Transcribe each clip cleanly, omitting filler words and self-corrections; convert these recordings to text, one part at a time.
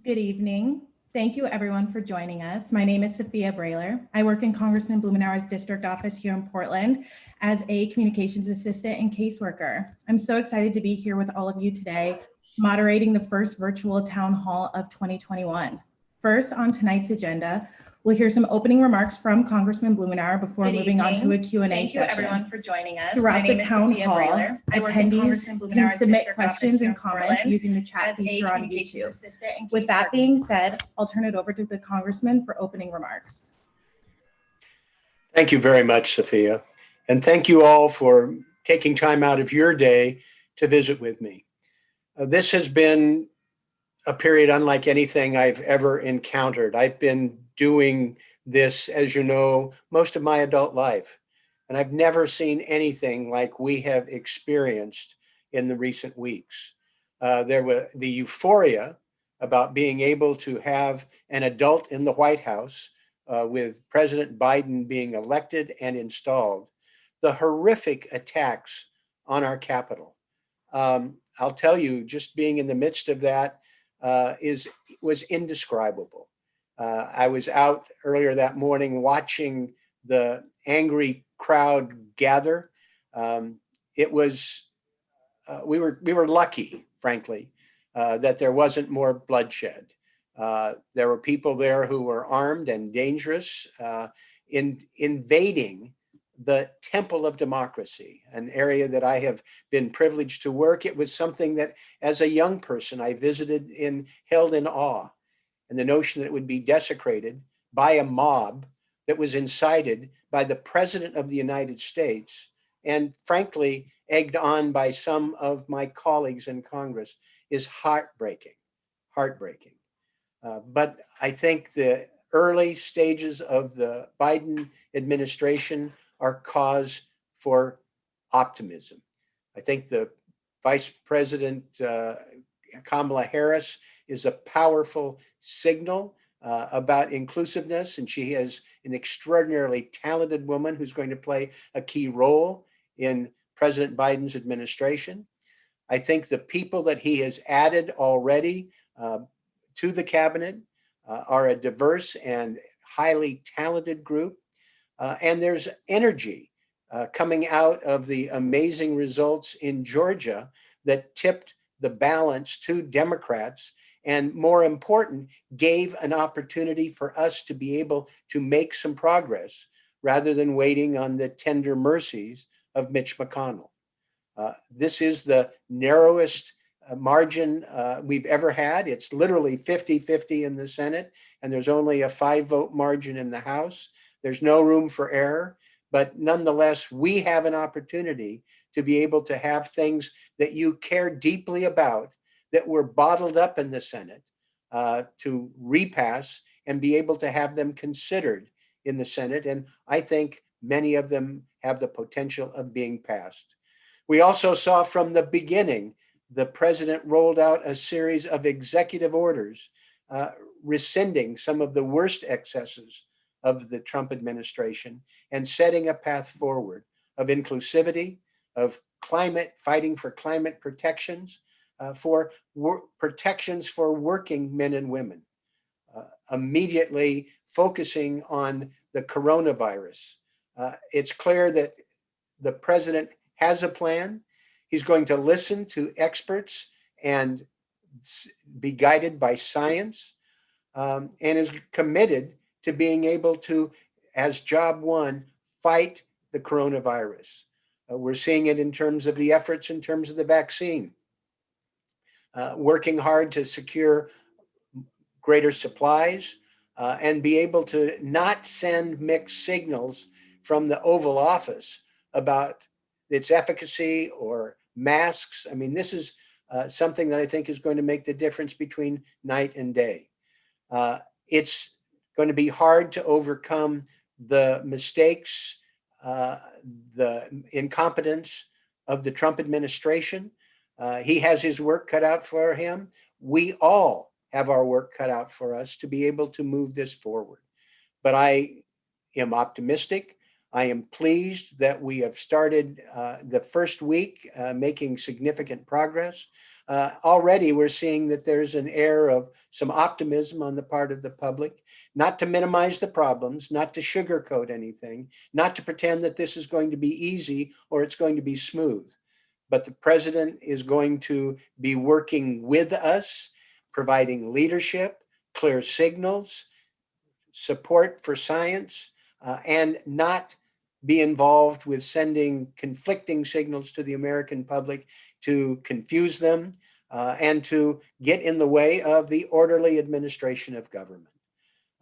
Good evening. Thank you everyone for joining us. My name is Sophia Brailer. I work in Congressman Blumenauer's district office here in Portland as a communications assistant and caseworker. I'm so excited to be here with all of you today, moderating the first virtual town hall of 2021. First on tonight's agenda, we'll hear some opening remarks from Congressman Blumenauer before moving on to a Q&A session. Thank you everyone for joining us. Throughout the town hall, attendees can submit questions and comments using the chat feature on YouTube. With that being said, I'll turn it over to the Congressman for opening remarks. Thank you very much, Sophia. And thank you all for taking time out of your day to visit with me. This has been a period unlike anything I've ever encountered. I've been doing this, as you know, most of my adult life, and I've never seen anything like we have experienced in the recent weeks. There was the euphoria about being able to have an adult in the White House with President Biden being elected and installed, the horrific attacks on our Capitol. I'll tell you, just being in the midst of that was indescribable. I was out earlier that morning watching the angry crowd gather. It was we were lucky, frankly, that there wasn't more bloodshed. There were people there who were armed and dangerous, invading the temple of democracy, an area that I have been privileged to work. It was something that, as a young person, I visited and held in awe. And the notion that it would be desecrated by a mob that was incited by the President of the United States, and frankly, egged on by some of my colleagues in Congress, is heartbreaking. But I think the early stages of the Biden administration are cause for optimism. I think the Vice President Kamala Harris is a powerful signal about inclusiveness, and she is an extraordinarily talented woman who's going to play a key role in President Biden's administration. I think the people that he has added already to the cabinet are a diverse and highly talented group. And there's energy coming out of the amazing results in Georgia that tipped the balance to Democrats, and more important, gave an opportunity for us to be able to make some progress rather than waiting on the tender mercies of Mitch McConnell. This is the narrowest margin we've ever had. It's literally 50-50 in the Senate, and there's only a 5-vote margin in the House. There's no room for error, but nonetheless, we have an opportunity to be able to have things that you care deeply about that were bottled up in the Senate to repass and be able to have them considered in the Senate. And I think many of them have the potential of being passed. We also saw from the beginning, the president rolled out a series of executive orders rescinding some of the worst excesses of the Trump administration and setting a path forward of inclusivity, of climate, fighting for climate protections, for protections for working men and women, immediately focusing on the coronavirus. It's clear that the president has a plan. He's going to listen to experts and be guided by science, and is committed to being able to, as job one, fight the coronavirus. We're seeing it in terms of the efforts in terms of the vaccine, working hard to secure greater supplies and be able to not send mixed signals from the Oval Office about its efficacy or masks. I mean, this is something that I think is going to make the difference between night and day. It's going to be hard to overcome the mistakes, the incompetence of the Trump administration. He has his work cut out for him. We all have our work cut out for us to be able to move this forward. But I am optimistic. I am pleased that we have started the first week making significant progress. Already we're seeing that there's an air of some optimism on the part of the public, not to minimize the problems, not to sugarcoat anything, not to pretend that this is going to be easy or it's going to be smooth. But the president is going to be working with us, providing leadership, clear signals, support for science, and not be involved with sending conflicting signals to the American public to confuse them and to get in the way of the orderly administration of government.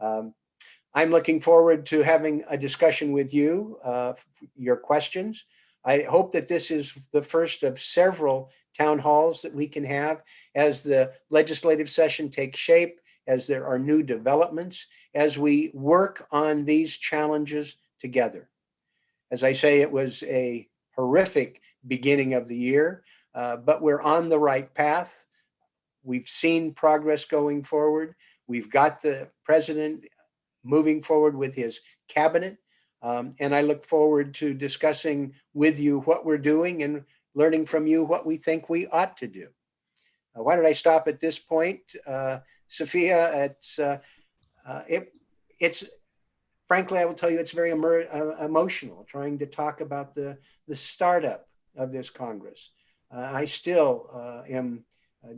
I'm looking forward to having a discussion with you, your questions. I hope that this is the first of several town halls that we can have as the legislative session takes shape, as there are new developments, as we work on these challenges together. As I say, it was a horrific beginning of the year, but we're on the right path. We've seen progress going forward. We've got the president moving forward with his cabinet. And I look forward to discussing with you what we're doing and learning from you what we think we ought to do. Why did I stop at this point? Sophia, it's frankly, I will tell you, it's very emotional trying to talk about the startup of this Congress. I still am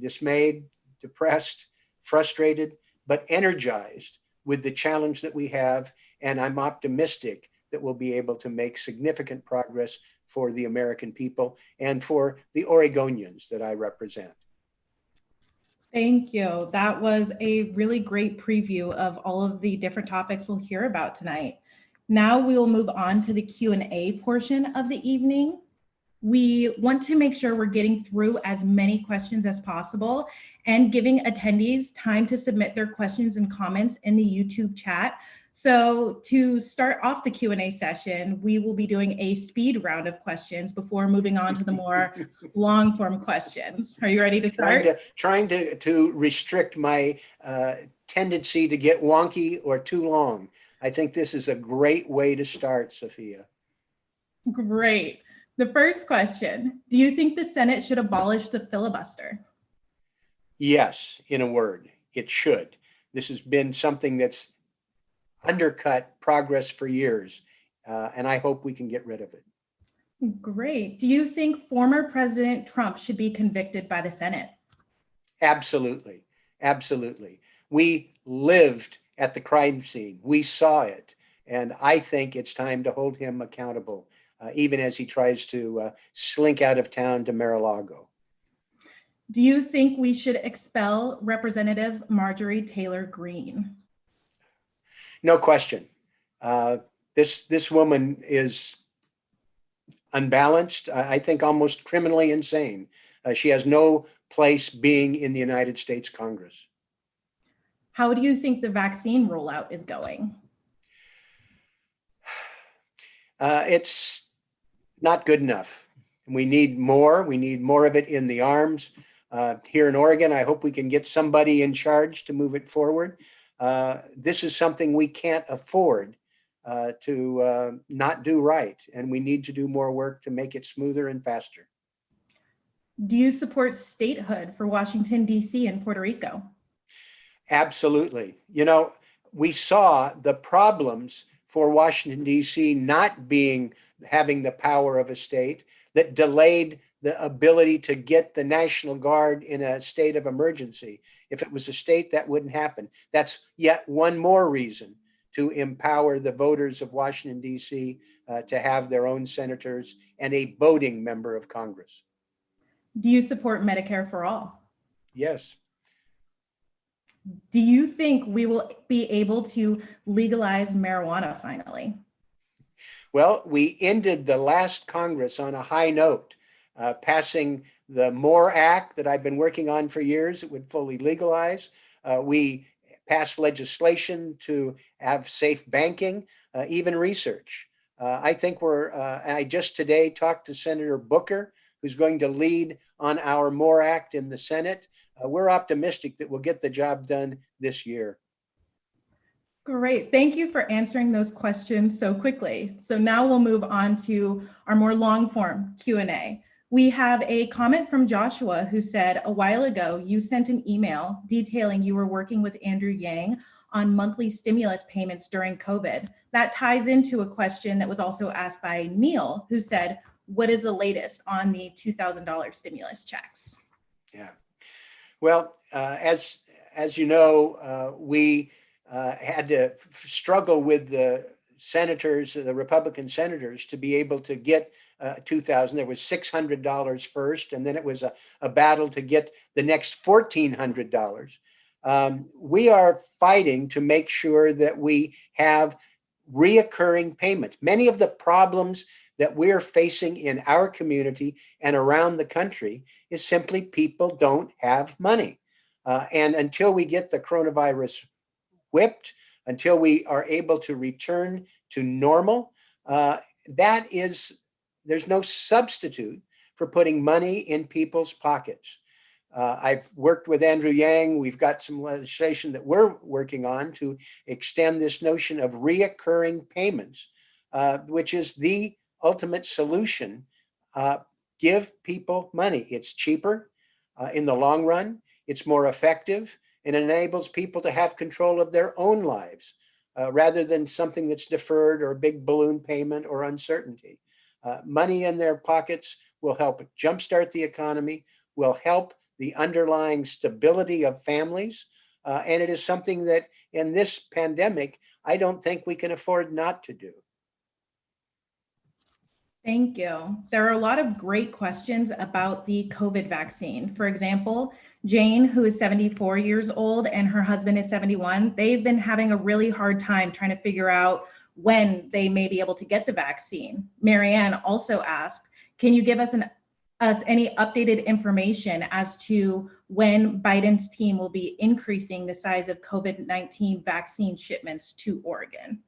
dismayed, depressed, frustrated, but energized with the challenge that we have. And I'm optimistic that we'll be able to make significant progress for the American people and for the Oregonians that I represent. Thank you. That was a really great preview of all of the different topics we'll hear about tonight. Now we will move on to the Q&A portion of the evening. We want to make sure we're getting through as many questions as possible and giving attendees time to submit their questions and comments in the YouTube chat. So to start off the Q&A session, we will be doing a speed round of questions before moving on to the more long form questions. Are you ready to start? Trying to restrict my tendency to get wonky or too long. I think this is a great way to start, Sophia. Great. The first question, do you think the Senate should abolish the filibuster? Yes, in a word, it should. This has been something that's undercut progress for years, and I hope we can get rid of it. Great. Do you think former President Trump should be convicted by the Senate? Absolutely. Absolutely. We lived at the crime scene. We saw it. And I think it's time to hold him accountable, even as he tries to slink out of town to Mar-a-Lago. Do you think we should expel Representative Marjorie Taylor Greene? No question. This woman is unbalanced, I think almost criminally insane. She has no place being in the United States Congress. How do you think the vaccine rollout is going? It's not good enough. We need more. We need more of it in the arms. Here in Oregon, I hope we can get somebody in charge to move it forward. This is something we can't afford to not do right, and we need to do more work to make it smoother and faster. Do you support statehood for Washington, D.C. and Puerto Rico? Absolutely. You know, we saw the problems for Washington, D.C. not having the power of a state that delayed the ability to get the National Guard in a state of emergency. If it was a state, that wouldn't happen. That's yet one more reason to empower the voters of Washington, D.C. To have their own senators and a voting member of Congress. Do you support Medicare for all? Yes. Do you think we will be able to legalize marijuana finally? Well, we ended the last Congress on a high note, passing the MORE Act that I've been working on for years. It would fully legalize. We passed legislation to have safe banking, even research. I think I just today talked to Senator Booker, who's going to lead on our MORE Act in the Senate. We're optimistic that we'll get the job done this year. Great. Thank you for answering those questions so quickly. So now we'll move on to our more long form Q&A. We have a comment from Joshua who said, a while ago, you sent an email detailing you were working with Andrew Yang on monthly stimulus payments during COVID. That ties into a question that was also asked by Neil, who said, what is the latest on the $2,000 stimulus checks? Yeah. Well, as you know, we had to struggle with the senators, the Republican senators, to be able to get 2,000. There was $600 first, and then it was a battle to get the next $1,400. We are fighting to make sure that we have reoccurring payments. Many of the problems that we're facing in our community and around the country is simply people don't have money. And until we get the coronavirus whipped, until we are able to return to normal, there's no substitute for putting money in people's pockets. I've worked with Andrew Yang. We've got some legislation that we're working on to extend this notion of reoccurring payments, which is the ultimate solution. Give people money. It's cheaper in the long run. It's more effective and enables people to have control of their own lives rather than something that's deferred or a big balloon payment or uncertainty. Money in their pockets will help jumpstart the economy, will help the underlying stability of families. And it is something that in this pandemic, I don't think we can afford not to do. Thank you. There are a lot of great questions about the COVID vaccine. For example, Jane, who is 74 years old, and her husband is 71, they've been having a really hard time trying to figure out when they may be able to get the vaccine. Marianne also asked, can you give us any updated information as to when Biden's team will be increasing the size of COVID-19 vaccine shipments to Oregon?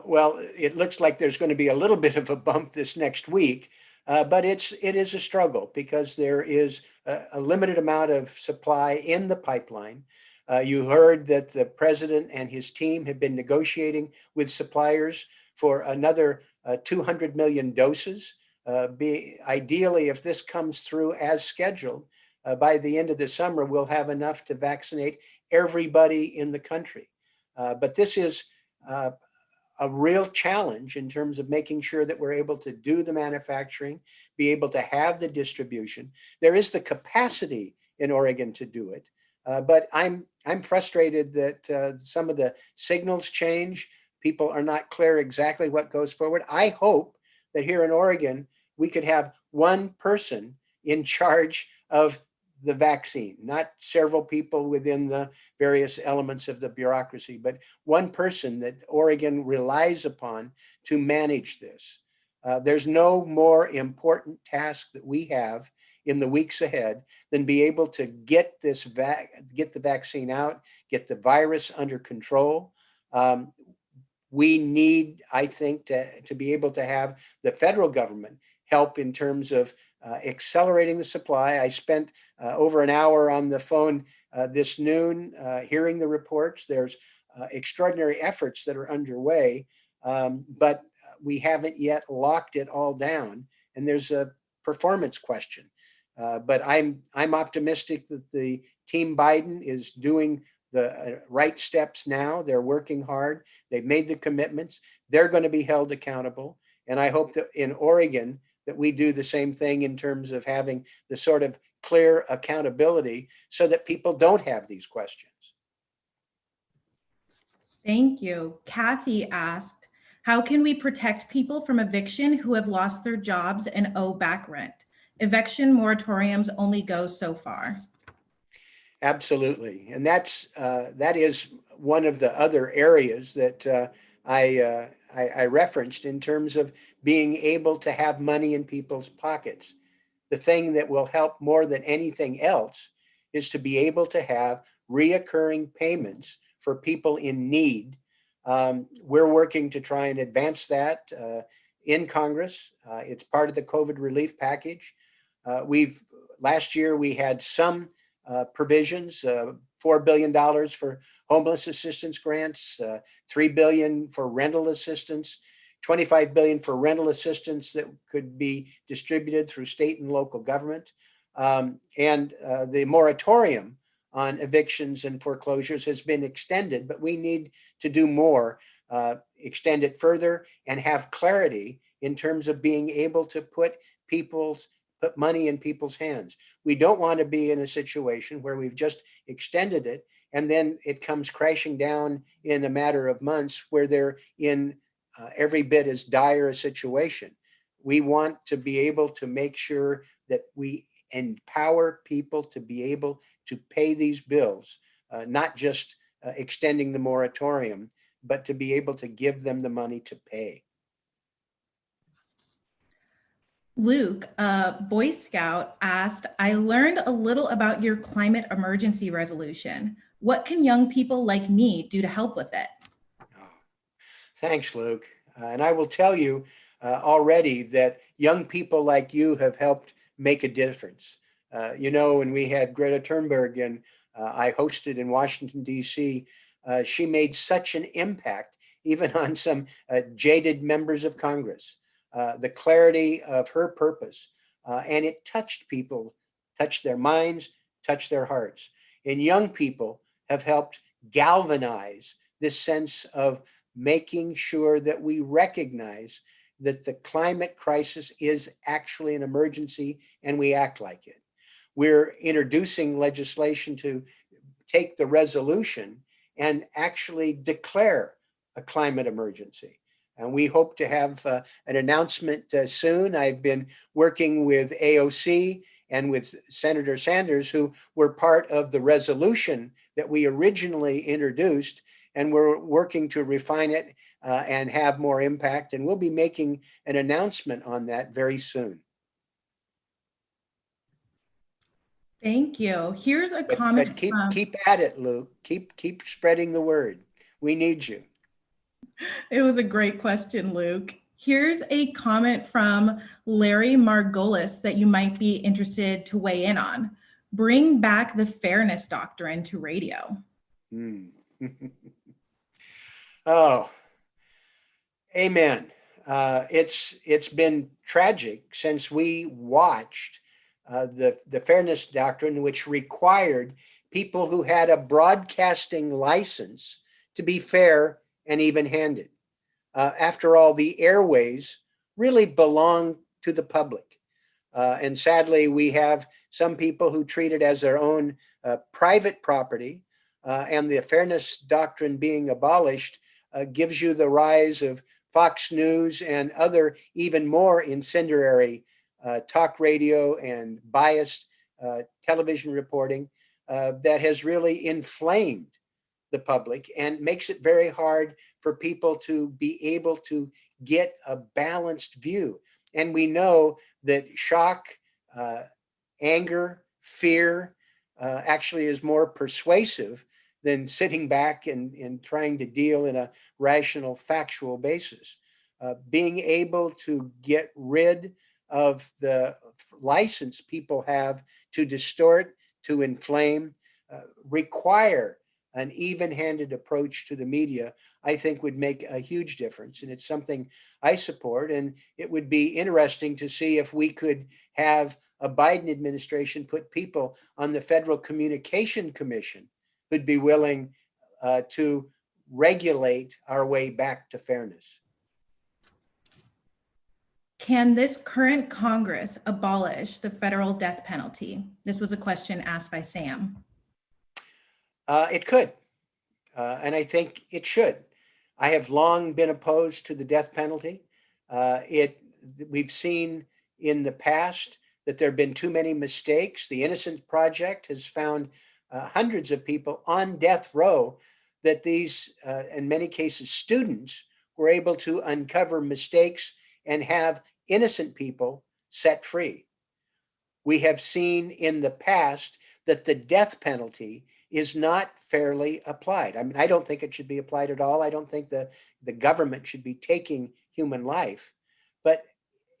Well, it looks like there's going to be a little bit of a bump this next week, but it is a struggle because there is a limited amount of supply in the pipeline. You heard that the president and his team have been negotiating with suppliers for another 200 million doses. Ideally, if this comes through as scheduled, by the end of the summer, we'll have enough to vaccinate everybody in the country. But this is a real challenge in terms of making sure that we're able to do the manufacturing, be able to have the distribution. There is the capacity in Oregon to do it, but I'm frustrated that some of the signals change. People are not clear exactly what goes forward. I hope that here in Oregon, we could have one person in charge of the vaccine, not several people within the various elements of the bureaucracy, but one person that Oregon relies upon to manage this. There's no more important task that we have in the weeks ahead than be able to get get the vaccine out, get the virus under control. We need, I think, to be able to have the federal government help in terms of accelerating the supply. I spent over an hour on the phone this noon hearing the reports. There's extraordinary efforts that are underway, but we haven't yet locked it all down. And there's a performance question. But I'm optimistic that the team Biden is doing the right steps now. They're working hard. They've made the commitments. They're going to be held accountable. And I hope that in Oregon that we do the same thing in terms of having the sort of clear accountability so that people don't have these questions. Thank you. Kathy asked, how can we protect people from eviction who have lost their jobs and owe back rent? Eviction moratoriums only go so far. Absolutely. And that is one of the other areas that I referenced in terms of being able to have money in people's pockets. The thing that will help more than anything else is to be able to have reoccurring payments for people in need. We're working to try and advance that in Congress. It's part of the COVID relief package. Last year we had some provisions, $4 billion for homeless assistance grants, $3 billion for rental assistance. $25 billion for rental assistance that could be distributed through state and local government. And the moratorium on evictions and foreclosures has been extended, but we need to do more, extend it further, and have clarity in terms of being able to put money in people's hands. We don't want to be in a situation where we've just extended it and then it comes crashing down in a matter of months where they're in every bit as dire a situation. We want to be able to make sure that we empower people to be able to pay these bills, not just extending the moratorium, but to be able to give them the money to pay. Luke, a Boy Scout, asked, I learned a little about your climate emergency resolution. What can young people like me do to help with it? Oh, thanks, Luke. And I will tell you already that young people like you have helped make a difference. When we had Greta Thunberg and I hosted in Washington, D.C., she made such an impact, even on some jaded members of Congress. The clarity of her purpose, and it touched people, touched their minds, touched their hearts. And young people have helped galvanize this sense of making sure that we recognize that the climate crisis is actually an emergency and we act like it. We're introducing legislation to take the resolution and actually declare a climate emergency. And we hope to have an announcement soon. I've been working with AOC and with Senator Sanders, who were part of the resolution that we originally introduced, and we're working to refine it and have more impact. And we'll be making an announcement on that very soon. Thank you. Here's a comment. But keep at it, Luke. Keep spreading the word. We need you. It was a great question, Luke. Here's a comment from Larry Margolis that you might be interested to weigh in on. Bring back the fairness doctrine to radio. Oh, amen. It's been tragic since we watched the fairness doctrine, which required people who had a broadcasting license to be fair and even-handed. After all, the airways really belong to the public. And sadly, we have some people who treat it as their own private property, and the fairness doctrine being abolished gives you the rise of Fox News and other even more incendiary talk radio and biased television reporting that has really inflamed the public and makes it very hard for people to be able to get a balanced view. And we know that shock, anger, fear actually is more persuasive than sitting back and trying to deal in a rational, factual basis. Being able to get rid of the license people have to distort, to inflame, require an even-handed approach to the media, I think would make a huge difference. And it's something I support. And it would be interesting to see if we could have a Biden administration put people on the Federal Communication Commission who'd be willing to regulate our way back to fairness. Can this current Congress abolish the federal death penalty? This was a question asked by Sam. It could, and I think it should. I have long been opposed to the death penalty. We've seen in the past that there have been too many mistakes. The Innocence Project has found hundreds of people on death row that these, in many cases, students were able to uncover mistakes and have innocent people set free. We have seen in the past that the death penalty is not fairly applied. I mean, I don't think it should be applied at all. I don't think the government should be taking human life, but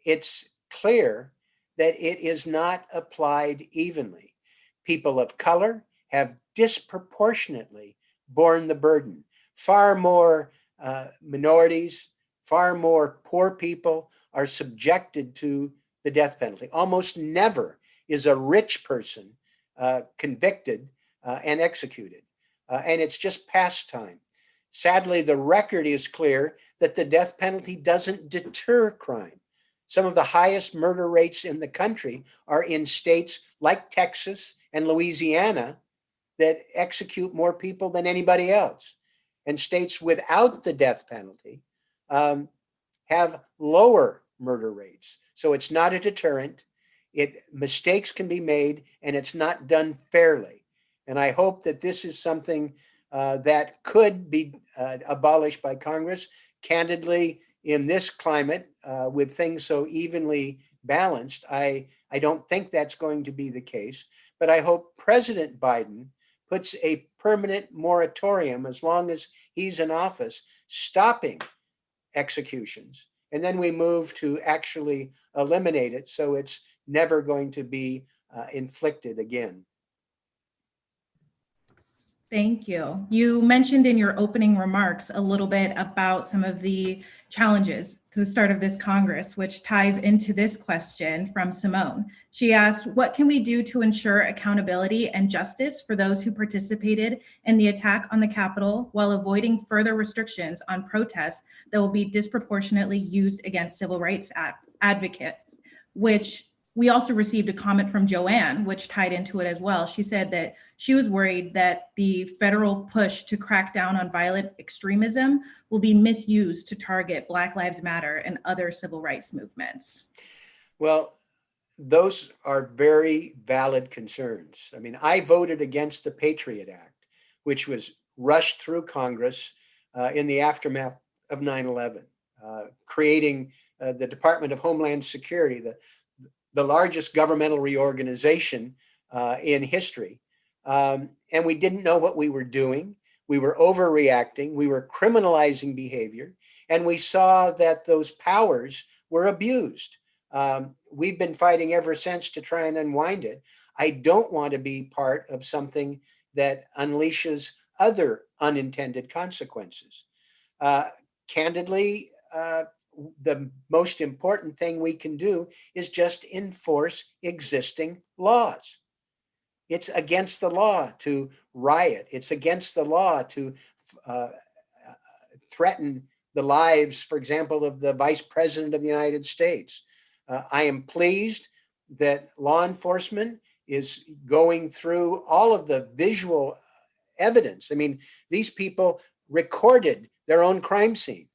it's clear that it is not applied evenly. People of color have disproportionately borne the burden. Far more minorities, far more poor people are subjected to the death penalty. Almost never is a rich person convicted and executed. And it's just pastime. Sadly, the record is clear that the death penalty doesn't deter crime. Some of the highest murder rates in the country are in states like Texas and Louisiana that execute more people than anybody else. And states without the death penalty have lower murder rates. So it's not a deterrent. Mistakes can be made, and it's not done fairly. And I hope that this is something that could be abolished by Congress. Candidly, in this climate, with things so evenly balanced, I don't think that's going to be the case. But I hope President Biden puts a permanent moratorium, as long as he's in office, stopping executions. And then we move to actually eliminate it, so it's never going to be inflicted again. Thank you. You mentioned in your opening remarks a little bit about some of the challenges to the start of this Congress, which ties into this question from Simone. She asked, what can we do to ensure accountability and justice for those who participated in the attack on the Capitol while avoiding further restrictions on protests that will be disproportionately used against civil rights advocates, which we also received a comment from Joanne, which tied into it as well. She said that she was worried that the federal push to crack down on violent extremism will be misused to target Black Lives Matter and other civil rights movements. Well, those are very valid concerns. I mean, I voted against the Patriot Act, which was rushed through Congress in the aftermath of 9/11, creating the Department of Homeland Security, the largest governmental reorganization in history. And we didn't know what we were doing. We were overreacting. We were criminalizing behavior. And we saw that those powers were abused. We've been fighting ever since to try and unwind it. I don't want to be part of something that unleashes other unintended consequences. Candidly, the most important thing we can do is just enforce existing laws. It's against the law to riot. It's against the law to threaten the lives, for example, of the Vice President of the United States. I am pleased that law enforcement is going through all of the visual evidence. I mean, these people recorded their own crime scene.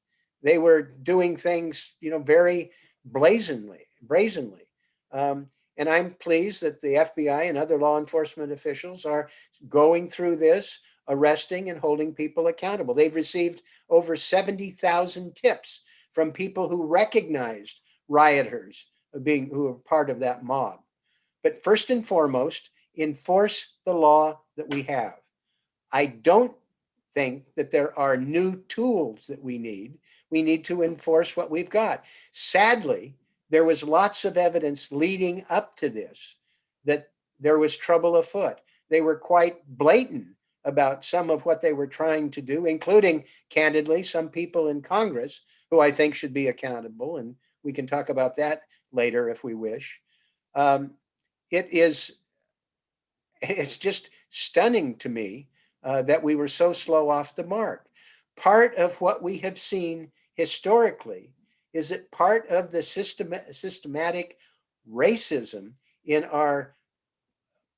They were doing things, very brazenly. And I'm pleased that the FBI and other law enforcement officials are going through this, arresting and holding people accountable. They've received over 70,000 tips from people who recognized rioters who are part of that mob. But first and foremost, enforce the law that we have. I don't think that there are new tools that we need. We need to enforce what we've got. Sadly, there was lots of evidence leading up to this that there was trouble afoot. They were quite blatant about some of what they were trying to do, including, candidly, some people in Congress who I think should be accountable. And we can talk about that later if we wish. It's just stunning to me that we were so slow off the mark. Part of what we have seen historically is that part of the systematic racism in our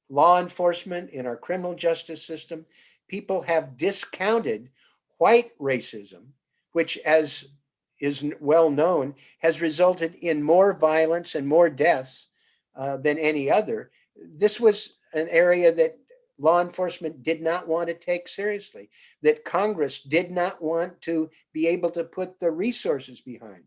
law enforcement, in our criminal justice system, people have discounted white racism, which, as is well known, has resulted in more violence and more deaths than any other. This was an area that law enforcement did not want to take seriously, that Congress did not want to be able to put the resources behind.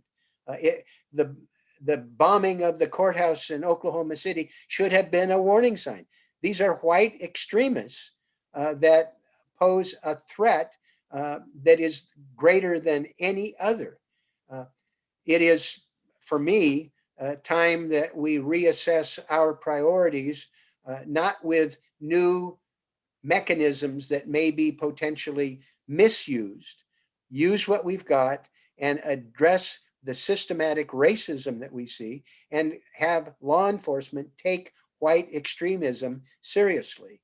The bombing of the courthouse in Oklahoma City should have been a warning sign. These are white extremists that pose a threat that is greater than any other. It is, for me, time that we reassess our priorities, not with new mechanisms that may be potentially misused. Use what we've got and address the systematic racism that we see and have law enforcement take white extremism seriously.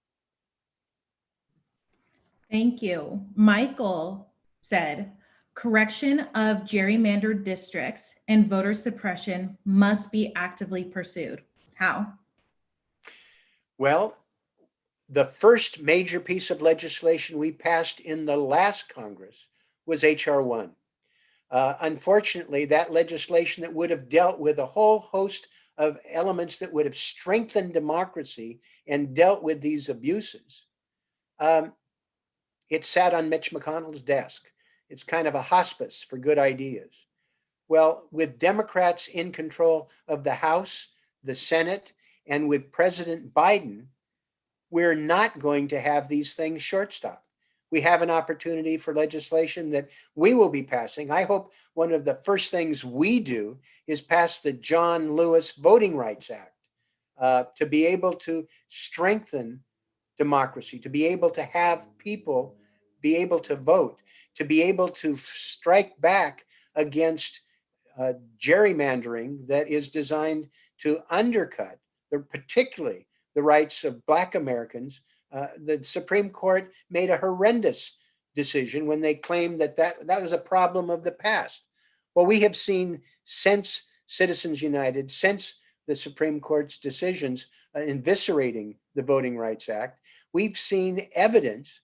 Thank you. Michael said, correction of gerrymandered districts and voter suppression must be actively pursued. How? Well, the first major piece of legislation we passed in the last Congress was H.R. 1. Unfortunately, that legislation that would have dealt with a whole host of elements that would have strengthened democracy and dealt with these abuses, it sat on Mitch McConnell's desk. It's kind of a hospice for good ideas. Well, with Democrats in control of the House, the Senate, and with President Biden, we're not going to have these things short-stopped. We have an opportunity for legislation that we will be passing. I hope one of the first things we do is pass the John Lewis Voting Rights Act to be able to strengthen democracy, to be able to have people be able to vote, to be able to strike back against gerrymandering that is designed to undercut, particularly the rights of Black Americans. The Supreme Court made a horrendous decision when they claimed that was a problem of the past. Well, we have seen since Citizens United, since the Supreme Court's decisions eviscerating the Voting Rights Act, we've seen evidence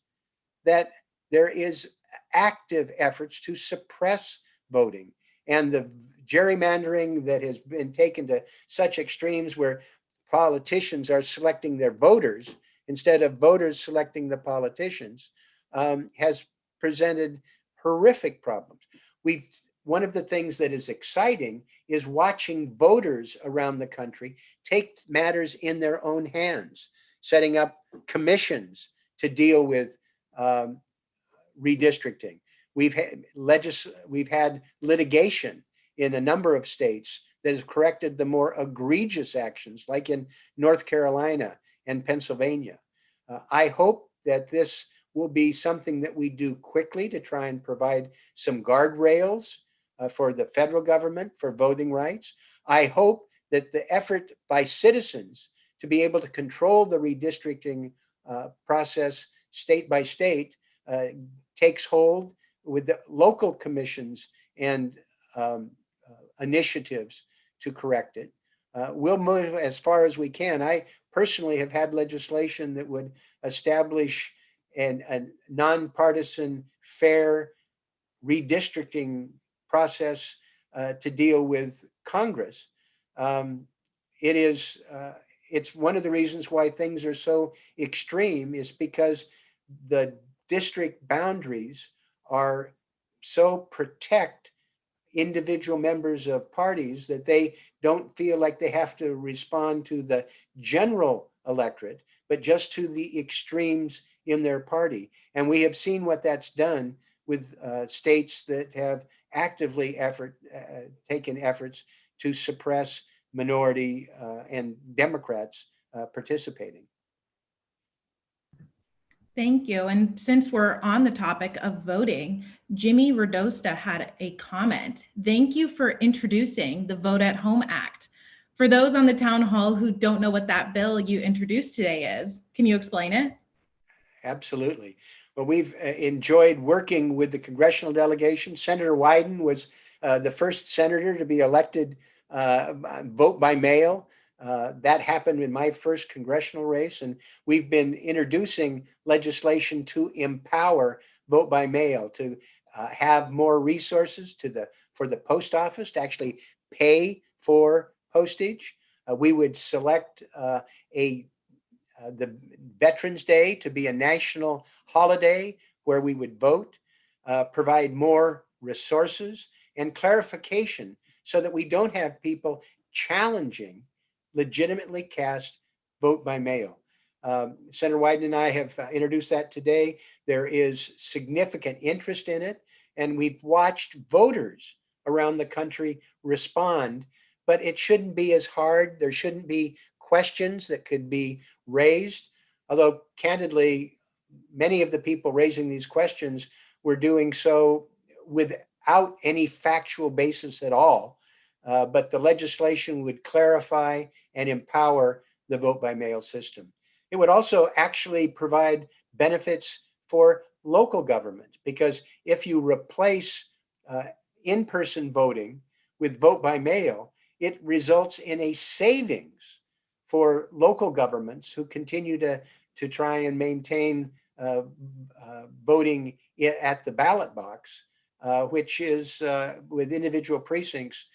that there is active efforts to suppress voting, and the gerrymandering that has been taken to such extremes where politicians are selecting their voters instead of voters selecting the politicians has presented horrific problems. One of the things that is exciting is watching voters around the country take matters in their own hands, setting up commissions to deal with redistricting. We've had litigation in a number of states that has corrected the more egregious actions, like in North Carolina and Pennsylvania. I hope that this will be something that we do quickly to try and provide some guardrails for the federal government for voting rights. I hope that the effort by citizens to be able to control the redistricting process state by state takes hold with the local commissions and initiatives to correct it. We'll move as far as we can. I personally have had legislation that would establish a nonpartisan, fair redistricting process to deal with Congress. It's one of the reasons why things are so extreme is because the district boundaries are so protect individual members of parties that they don't feel like they have to respond to the general electorate, but just to the extremes in their party. And we have seen what that's done with states that have actively taken efforts to suppress minority and Democrats participating. Thank you. And since we're on the topic of voting, Jimmy Radosta had a comment. Thank you for introducing the Vote at Home Act. For those on the town hall who don't know what that bill you introduced today is, can you explain it? Absolutely. Well, we've enjoyed working with the congressional delegation. Senator Wyden was the first senator to be elected vote by mail. That happened in my first congressional race, and we've been introducing legislation to empower vote by mail, to have more resources for the post office to actually pay for postage. We would select the Veterans Day to be a national holiday where we would vote, provide more resources and clarification so that we don't have people challenging legitimately cast vote by mail. Senator Wyden and I have introduced that today. There is significant interest in it, and we've watched voters around the country respond, but it shouldn't be as hard. There shouldn't be questions that could be raised, although candidly, many of the people raising these questions were doing so with without any factual basis at all. But the legislation would clarify and empower the vote by mail system. It would also actually provide benefits for local governments, because if you replace in-person voting with vote by mail, it results in a savings for local governments who continue to try and maintain voting at the ballot box, which is with individual precincts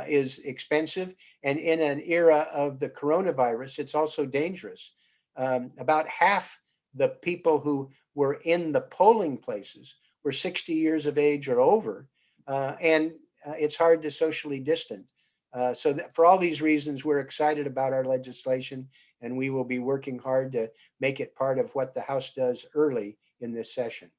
is expensive. And in an era of the coronavirus, it's also dangerous. About half the people who were in the polling places were 60 years of age or over, and it's hard to socially distance. So for all these reasons, we're excited about our legislation, and we will be working hard to make it part of what the House does early in this session.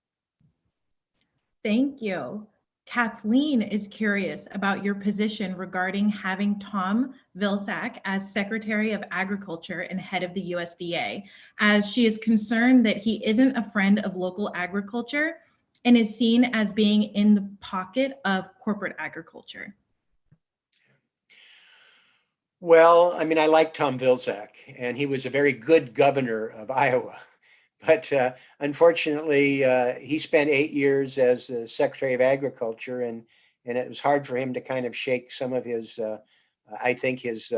Thank you. Kathleen is curious about your position regarding having Tom Vilsack as Secretary of Agriculture and head of the USDA, as she is concerned that he isn't a friend of local agriculture and is seen as being in the pocket of corporate agriculture. Well, I mean, I like Tom Vilsack, and he was a very good governor of Iowa. But unfortunately, he spent 8 years as the Secretary of Agriculture, and it was hard for him to kind of shake some of his, I think, his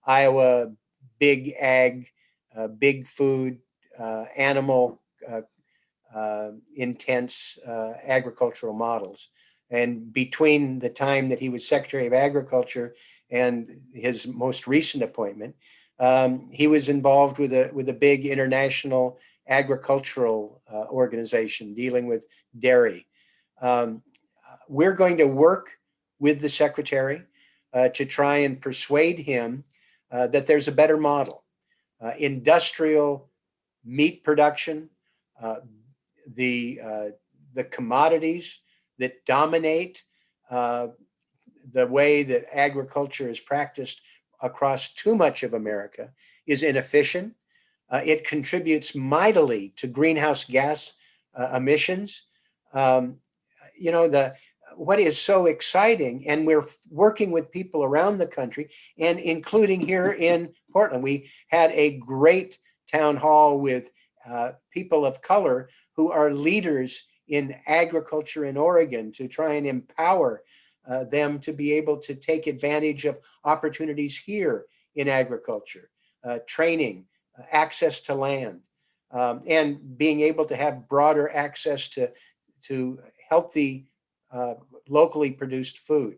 Iowa big ag, big food, animal intense agricultural models. And between the time that he was Secretary of Agriculture and his most recent appointment, he was involved with a big international agricultural organization dealing with dairy. We're going to work with the Secretary to try and persuade him that there's a better model. Industrial meat production, the commodities that dominate the way that agriculture is practiced across too much of America is inefficient. It contributes mightily to greenhouse gas emissions. What is so exciting, and we're working with people around the country, and including here in Portland, we had a great town hall with people of color who are leaders in agriculture in Oregon to try and empower them to be able to take advantage of opportunities here in agriculture, training, access to land, and being able to have broader access to healthy, locally produced food.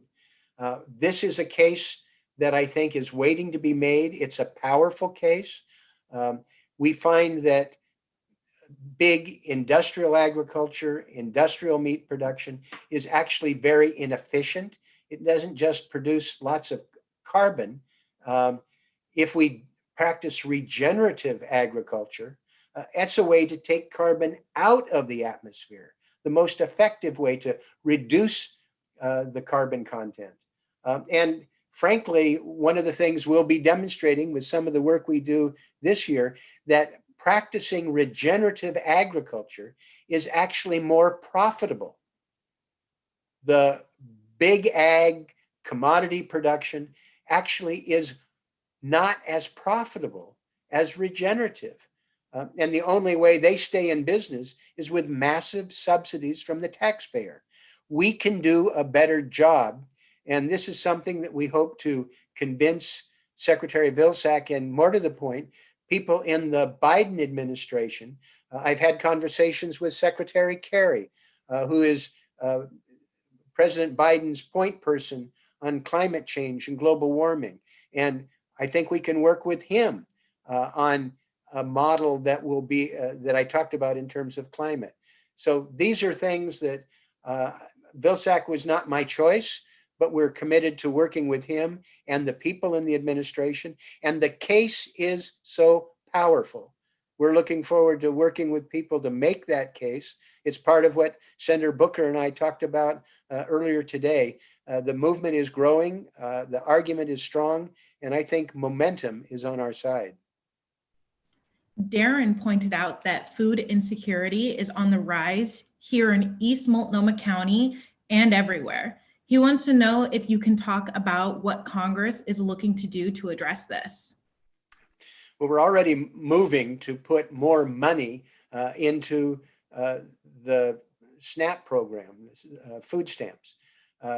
This is a case that I think is waiting to be made. It's a powerful case. We find that big industrial agriculture, industrial meat production is actually very inefficient. It doesn't just produce lots of carbon. If we practice regenerative agriculture, that's a way to take carbon out of the atmosphere, the most effective way to reduce the carbon content. And frankly, one of the things we'll be demonstrating with some of the work we do this year, that practicing regenerative agriculture is actually more profitable. The big ag commodity production actually is not as profitable as regenerative. And the only way they stay in business is with massive subsidies from the taxpayer. We can do a better job. And this is something that we hope to convince Secretary Vilsack, and more to the point, people in the Biden administration. I've had conversations with Secretary Kerry, who is President Biden's point person on climate change and global warming. And I think we can work with him on a model that will be, that I talked about in terms of climate. So these are things that Vilsack was not my choice, but we're committed to working with him and the people in the administration. And the case is so powerful. We're looking forward to working with people to make that case. It's part of what Senator Booker and I talked about earlier today. The movement is growing, the argument is strong, and I think momentum is on our side. Darren pointed out that food insecurity is on the rise here in East Multnomah County and everywhere. He wants to know if you can talk about what Congress is looking to do to address this. Well, we're already moving to put more money into the SNAP program, food stamps.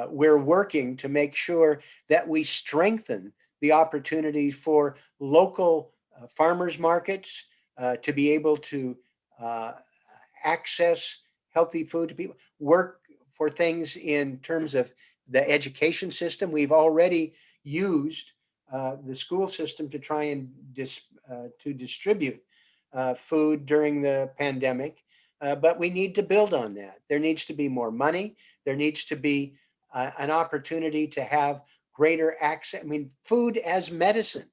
We're working to make sure that we strengthen the opportunity for local farmers markets to be able to access healthy food to people, work for things in terms of the education system. We've already used the school system to try and to distribute food during the pandemic, but we need to build on that. There needs to be more money. There needs to be an opportunity to have greater access. I mean, food as medicine.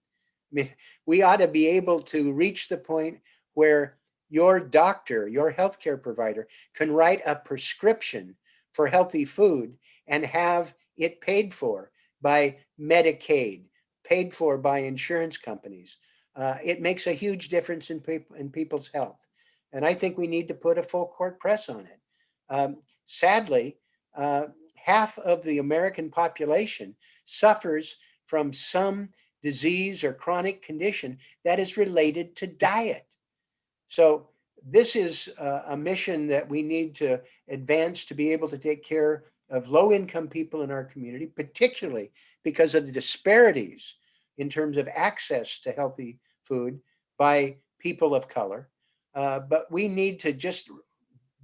I mean, we ought to be able to reach the point where your doctor, your healthcare provider can write a prescription for healthy food and have it paid for by Medicaid, paid for by insurance companies. It makes a huge difference in people's health. And I think we need to put a full court press on it. Sadly, half of the American population suffers from some disease or chronic condition that is related to diet. So this is a mission that we need to advance to be able to take care of low-income people in our community, particularly because of the disparities in terms of access to healthy food by people of color. But we need to just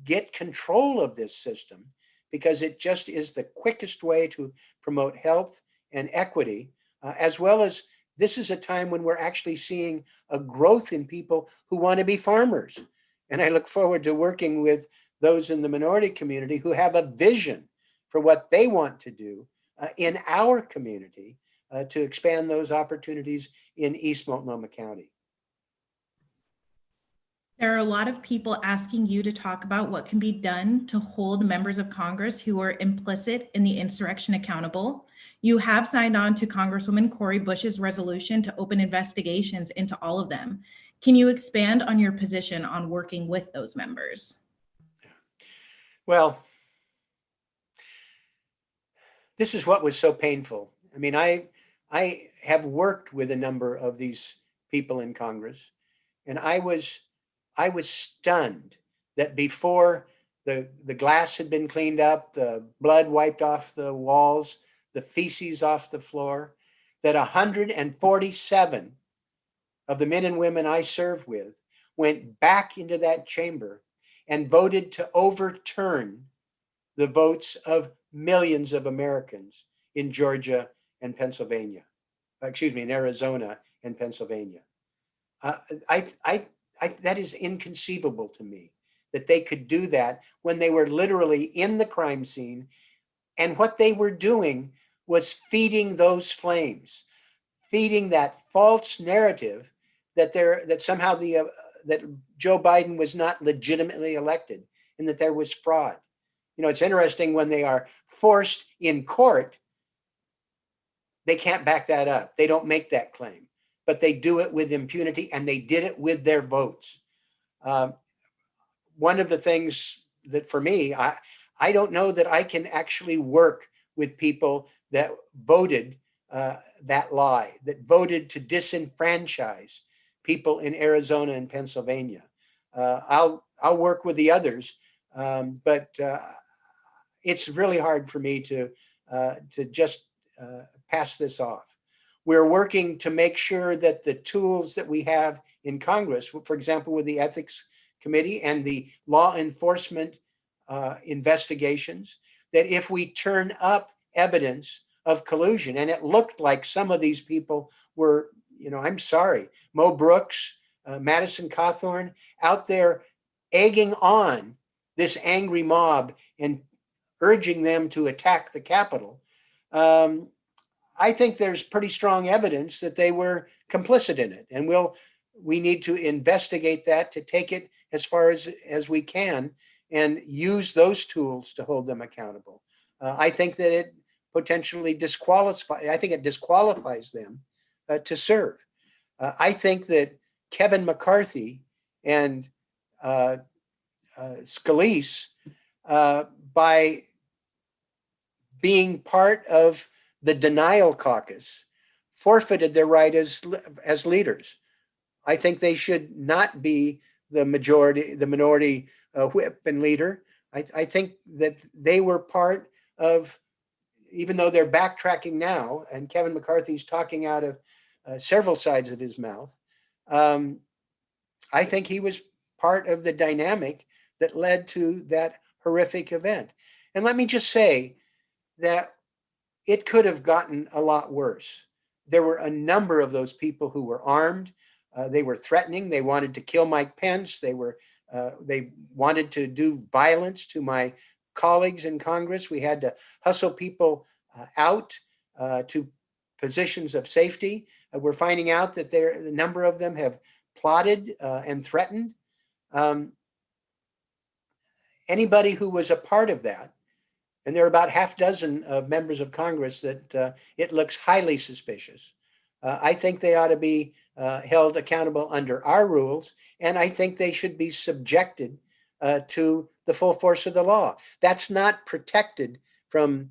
get control of this system because it just is the quickest way to promote health and equity, as well as this is a time when we're actually seeing a growth in people who want to be farmers. And I look forward to working with those in the minority community who have a vision for what they want to do in our community to expand those opportunities in East Multnomah County. There are a lot of people asking you to talk about what can be done to hold members of Congress who are implicit in the insurrection accountable. You have signed on to Congresswoman Cori Bush's resolution to open investigations into all of them. Can you expand on your position on working with those members? Well, this is what was so painful. I mean, I have worked with a number of these people in Congress, and I was stunned that before the glass had been cleaned up, the blood wiped off the walls, the feces off the floor, that 147 of the men and women I served with went back into that chamber and voted to overturn the votes of millions of Americans in Georgia and Pennsylvania, in Arizona and Pennsylvania. That is inconceivable to me that they could do that when they were literally in the crime scene. And what they were doing was feeding those flames, feeding that false narrative that somehow that Joe Biden was not legitimately elected and that there was fraud. You know, it's interesting when they are forced in court, they can't back that up. They don't make that claim, but they do it with impunity, and they did it with their votes. One of the things that for me, I don't know that I can actually work with people that voted that lie, that voted to disenfranchise people in Arizona and Pennsylvania. I'll work with the others, but it's really hard for me to just pass this off. We're working to make sure that the tools that we have in Congress, for example, with the Ethics Committee and the law enforcement investigations, that if we turn up evidence of collusion, and it looked like some of these people were, I'm sorry, Mo Brooks, Madison Cawthorn, out there egging on this angry mob and urging them to attack the Capitol. I think there's pretty strong evidence that they were complicit in it, and we need to investigate that, to take it as far as we can and use those tools to hold them accountable. I think that it potentially disqualifies them to serve. I think that Kevin McCarthy and Scalise, by being part of the denial caucus, forfeited their right as leaders. I think they should not be the minority whip and leader. I think that they were part of, even though they're backtracking now, and Kevin McCarthy's talking out of several sides of his mouth, I think he was part of the dynamic that led to that horrific event. And let me just say that it could have gotten a lot worse. There were a number of those people who were armed. They were threatening. They wanted to kill Mike Pence. They wanted to do violence to my colleagues in Congress. We had to hustle people out to positions of safety. We're finding out that a number of them have plotted and threatened. Anybody who was a part of that, and there are about half dozen of members of Congress that it looks highly suspicious. I think they ought to be held accountable under our rules, and I think they should be subjected to the full force of the law. That's not protected from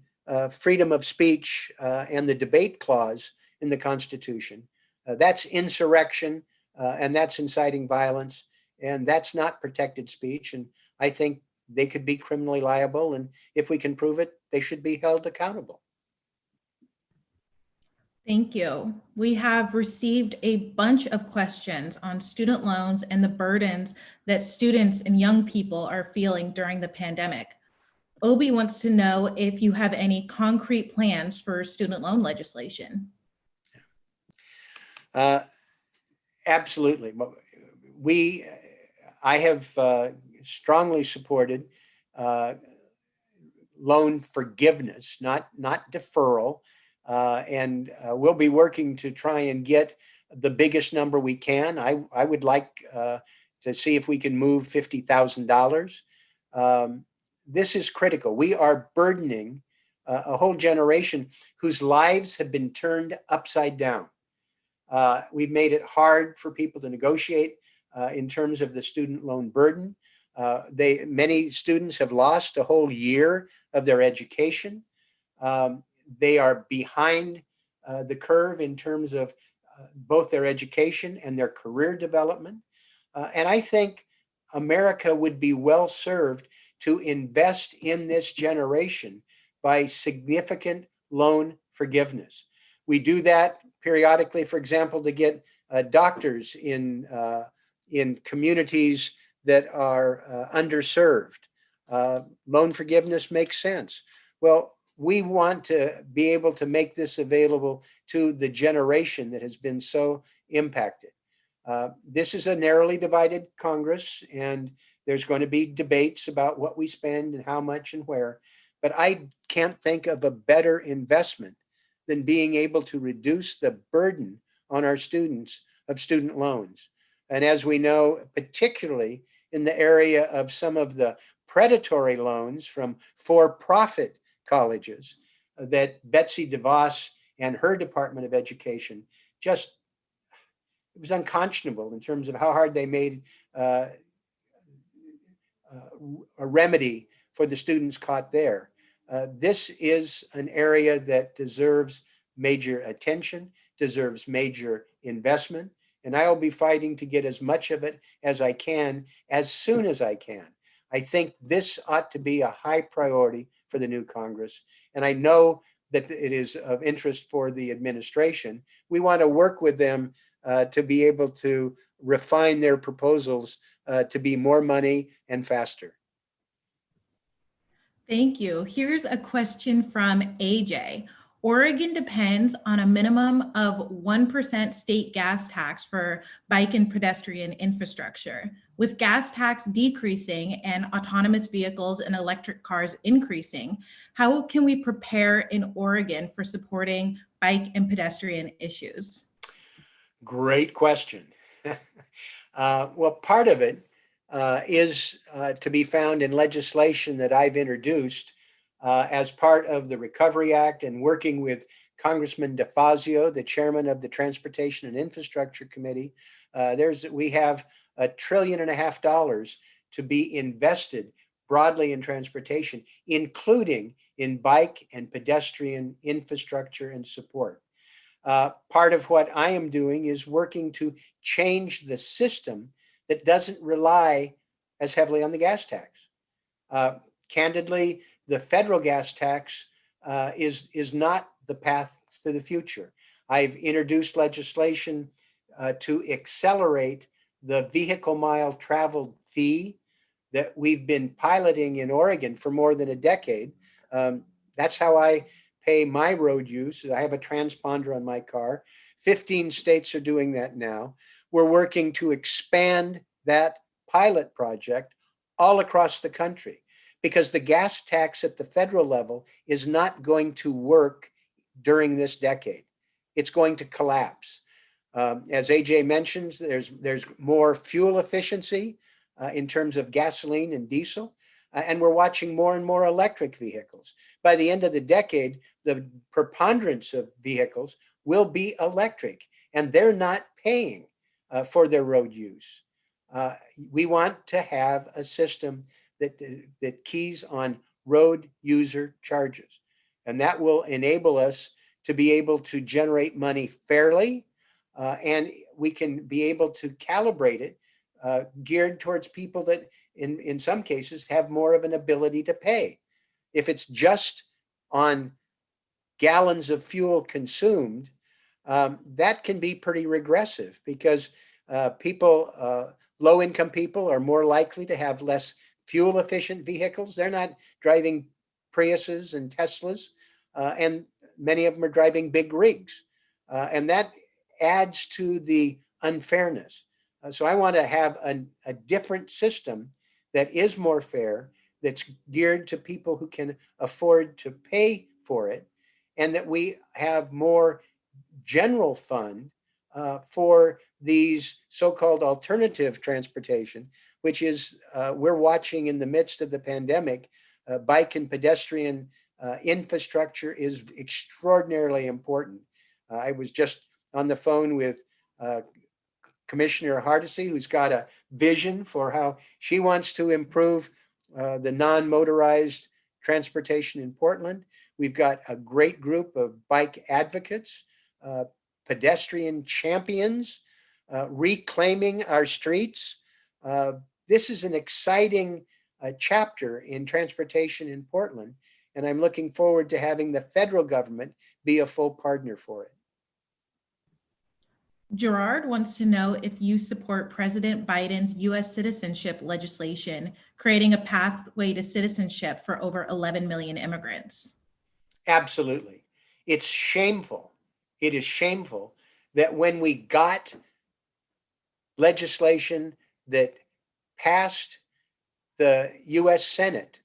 freedom of speech and the debate clause in the Constitution. That's insurrection, and that's inciting violence, and that's not protected speech. And I think they could be criminally liable, and if we can prove it, they should be held accountable. Thank you. We have received a bunch of questions on student loans and the burdens that students and young people are feeling during the pandemic. Obi wants to know if you have any concrete plans for student loan legislation. Absolutely. I have strongly supported loan forgiveness, not deferral, and we'll be working to try and get the biggest number we can. I would like to see if we can move $50,000. This is critical. We are burdening a whole generation whose lives have been turned upside down. We've made it hard for people to negotiate in terms of the student loan burden. Many students have lost a whole year of their education. They are behind the curve in terms of both their education and their career development. And I think America would be well served to invest in this generation by significant loan forgiveness. We do that periodically, for example, to get doctors in communities that are underserved. Loan forgiveness makes sense. Well, we want to be able to make this available to the generation that has been so impacted. This is a narrowly divided Congress, and there's going to be debates about what we spend and how much and where. But I can't think of a better investment than being able to reduce the burden on our students of student loans. And as we know, particularly in the area of some of the predatory loans from for-profit colleges that Betsy DeVos and her Department of Education it was unconscionable in terms of how hard they made a remedy for the students caught there. This is an area that deserves major attention, deserves major investment, and I will be fighting to get as much of it as I can, as soon as I can. I think this ought to be a high priority for the new Congress, and I know that it is of interest for the administration. We want to work with them to be able to refine their proposals to be more money and faster. Thank you. Here's a question from AJ. Oregon depends on a minimum of 1% state gas tax for bike and pedestrian infrastructure. With gas tax decreasing and autonomous vehicles and electric cars increasing, how can we prepare in Oregon for supporting bike and pedestrian issues? Great question. Well, part of it is to be found in legislation that I've introduced as part of the Recovery Act and working with Congressman DeFazio, the chairman of the Transportation and Infrastructure Committee. We have $1.5 trillion to be invested broadly in transportation, including in bike and pedestrian infrastructure and support. Part of what I am doing is working to change the system that doesn't rely as heavily on the gas tax. Candidly, the federal gas tax is not the path to the future. I've introduced legislation to accelerate the vehicle mile traveled fee that we've been piloting in Oregon for more than a decade. That's how I pay my road use. I have a transponder on my car. 15 states are doing that now. We're working to expand that pilot project all across the country because the gas tax at the federal level is not going to work during this decade. It's going to collapse. As AJ mentions, there's more fuel efficiency in terms of gasoline and diesel. And we're watching more and more electric vehicles. By the end of the decade, the preponderance of vehicles will be electric, and they're not paying for their road use. We want to have a system that keys on road user charges, and that will enable us to be able to generate money fairly, and we can be able to calibrate it geared towards people that in some cases have more of an ability to pay. If it's just on gallons of fuel consumed, that can be pretty regressive because low-income people are more likely to have less fuel-efficient vehicles. They're not driving Priuses and Teslas, and many of them are driving big rigs. And that adds to the unfairness. So I want to have a different system that is more fair, that's geared to people who can afford to pay for it, and that we have more general fund for these so-called alternative transportation, which is we're watching in the midst of the pandemic. Bike and pedestrian infrastructure is extraordinarily important. I was just on the phone with Commissioner Hardesty, who's got a vision for how she wants to improve the non-motorized transportation in Portland. We've got a great group of bike advocates, pedestrian champions, reclaiming our streets. This is an exciting chapter in transportation in Portland, and I'm looking forward to having the federal government be a full partner for it. Gerard wants to know if you support President Biden's U.S. citizenship legislation, creating a pathway to citizenship for over 11 million immigrants. Absolutely. It's shameful. It is shameful that when we got legislation that passed the U.S. Senate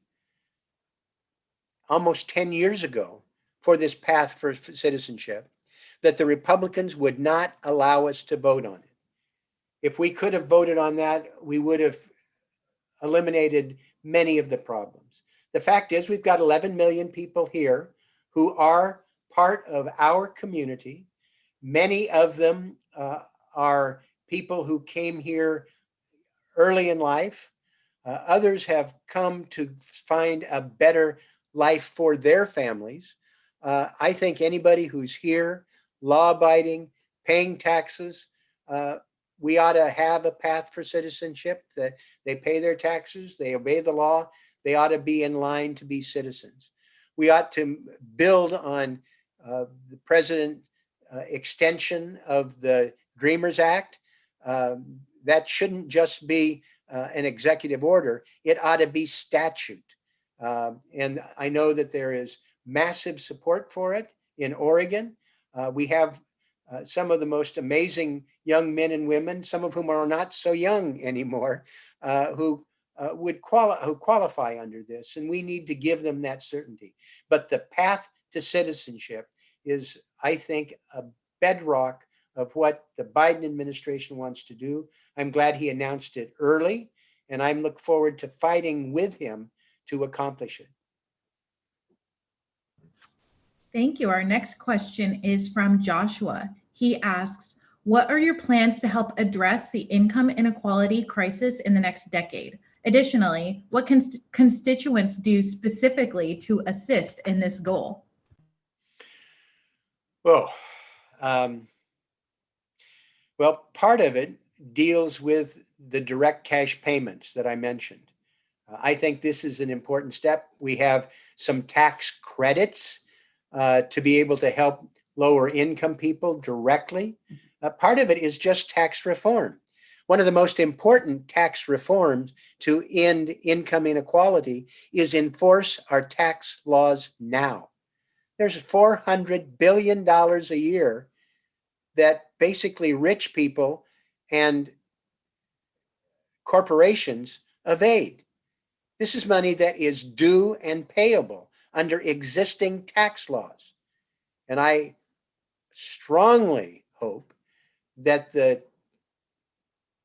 almost 10 years ago for this path for citizenship, that the Republicans would not allow us to vote on it. If we could have voted on that, we would have eliminated many of the problems. The fact is, we've got 11 million people here who are part of our community. Many of them are people who came here early in life. Others have come to find a better life for their families. I think anybody who's here, law-abiding, paying taxes, we ought to have a path for citizenship, that they pay their taxes, they obey the law, they ought to be in line to be citizens. We ought to build on the president extension of the Dreamers Act. That shouldn't just be an executive order, it ought to be statute. And I know that there is massive support for it in Oregon. We have some of the most amazing young men and women, some of whom are not so young anymore, who qualify under this, and we need to give them that certainty. But the path to citizenship is, I think, a bedrock of what the Biden administration wants to do. I'm glad he announced it early, and I look forward to fighting with him to accomplish it. Thank you. Our next question is from Joshua. He asks, what are your plans to help address the income inequality crisis in the next decade? Additionally, what can constituents do specifically to assist in this goal? Well, part of it deals with the direct cash payments that I mentioned. I think this is an important step. We have some tax credits to be able to help lower income people directly. Part of it is just tax reform. One of the most important tax reforms to end income inequality is enforce our tax laws now. There's $400 billion a year that basically rich people and corporations evade. This is money that is due and payable under existing tax laws. And I strongly hope that the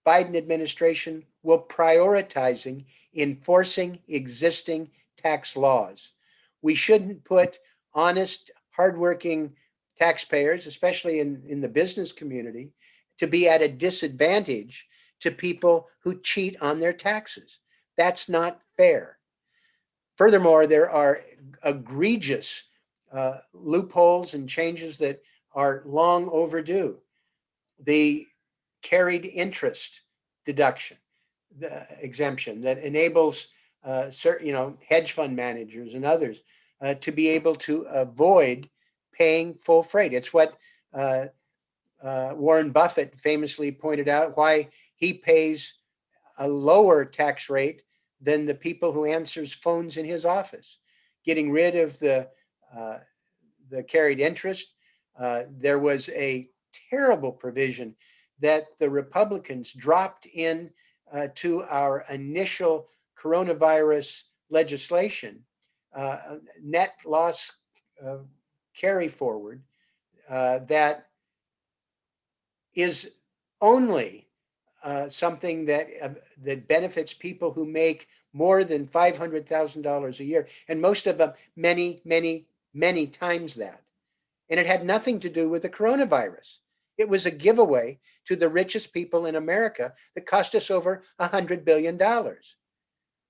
Biden administration will prioritizing enforcing existing tax laws. We shouldn't put honest, hardworking taxpayers, especially in the business community, to be at a disadvantage to people who cheat on their taxes. That's not fair. Furthermore, there are egregious loopholes and changes that are long overdue. The carried interest deduction, the exemption that enables certain, hedge fund managers and others to be able to avoid paying full freight. It's what Warren Buffett famously pointed out, why he pays a lower tax rate than the people who answers phones in his office. Getting rid of the carried interest, there was a terrible provision that the Republicans dropped in to our initial coronavirus legislation, net loss carry forward, that is only something that benefits people who make more than $500,000 a year, and most of them many, many, many times that. And it had nothing to do with the coronavirus. It was a giveaway to the richest people in America that cost us over $100 billion.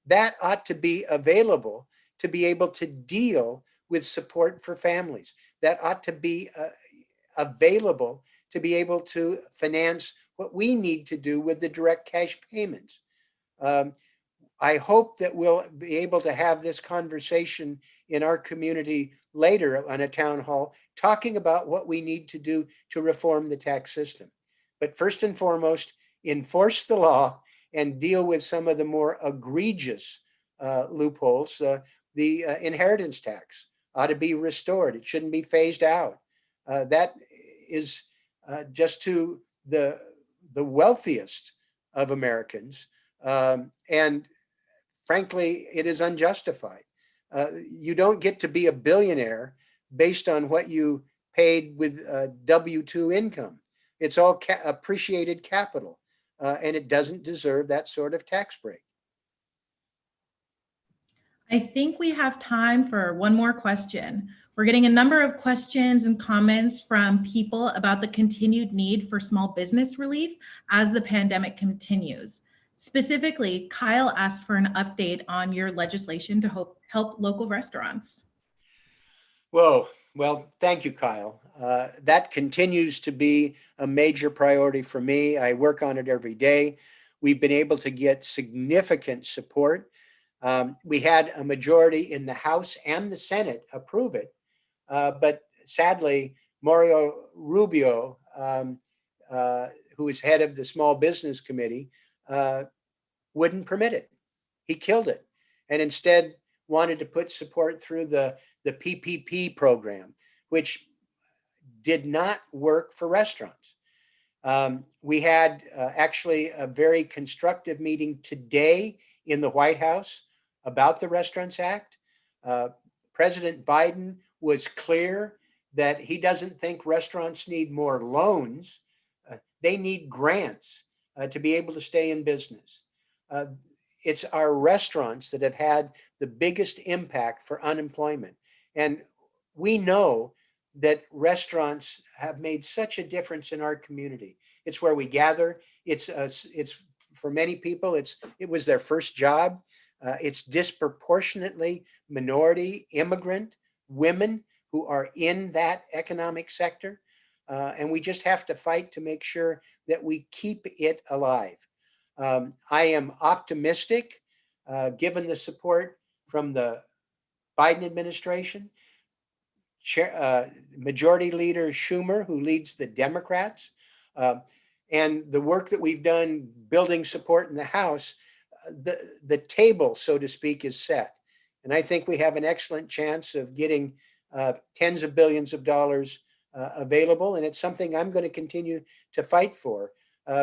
That ought to be available to be able to deal with support for families. That ought to be available to be able to finance what we need to do with the direct cash payments. I hope that we'll be able to have this conversation in our community later on a town hall, talking about what we need to do to reform the tax system. But first and foremost, enforce the law and deal with some of the more egregious loopholes. The inheritance tax ought to be restored. It shouldn't be phased out. That is just to the wealthiest of Americans. And frankly, it is unjustified. You don't get to be a billionaire based on what you paid with W-2 income. It's all appreciated capital, and it doesn't deserve that sort of tax break. I think we have time for one more question. We're getting a number of questions and comments from people about the continued need for small business relief as the pandemic continues. Specifically, Kyle asked for an update on your legislation to help local restaurants. Well, thank you, Kyle. That continues to be a major priority for me. I work on it every day. We've been able to get significant support. We had a majority in the House and the Senate approve it, but sadly, Mario Rubio, who is head of the Small Business Committee, wouldn't permit it. He killed it, and instead wanted to put support through the PPP program, which did not work for restaurants. We had actually a very constructive meeting today in the White House about the Restaurants Act. President Biden was clear that he doesn't think restaurants need more loans. They need grants to be able to stay in business. It's our restaurants that have had the biggest impact for unemployment. And we know that restaurants have made such a difference in our community. It's where we gather. It's for many people, it was their first job. It's disproportionately minority, immigrant, women who are in that economic sector. And we just have to fight to make sure that we keep it alive. I am optimistic, given the support from the Biden administration, Majority Leader Schumer, who leads the Democrats, and the work that we've done building support in the House. The table, so to speak, is set. And I think we have an excellent chance of getting tens of billions of dollars available. And it's something I'm going to continue to fight for,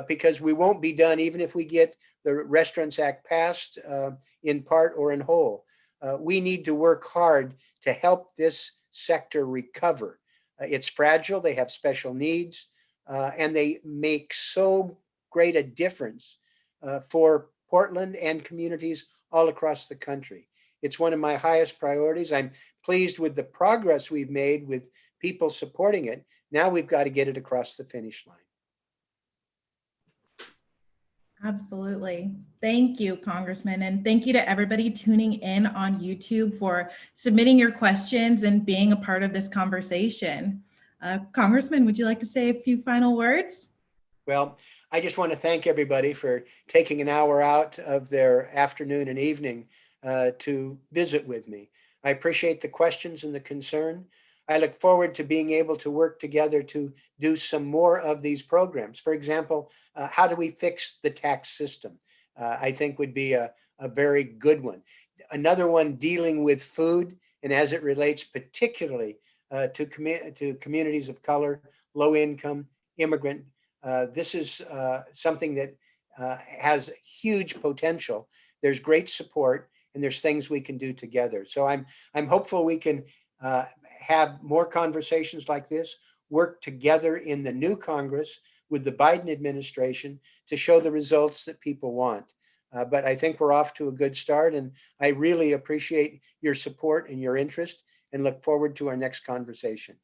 because we won't be done even if we get the Restaurants Act passed in part or in whole. We need to work hard to help this sector recover. It's fragile, they have special needs, and they make so great a difference for Portland and communities all across the country. It's one of my highest priorities. I'm pleased with the progress we've made with people supporting it. Now we've got to get it across the finish line. Absolutely. Thank you, Congressman. And thank you to everybody tuning in on YouTube for submitting your questions and being a part of this conversation. Congressman, would you like to say a few final words? Well, I just want to thank everybody for taking an hour out of their afternoon and evening to visit with me. I appreciate the questions and the concern. I look forward to being able to work together to do some more of these programs. For example, how do we fix the tax system? I think would be a very good one. Another one dealing with food, and as it relates particularly to communities of color, low income, immigrant. This is something that has huge potential. There's great support, and there's things we can do together. So I'm hopeful we can have more conversations like this, work together in the new Congress with the Biden administration to show the results that people want. But I think we're off to a good start, and I really appreciate your support and your interest and look forward to our next conversation.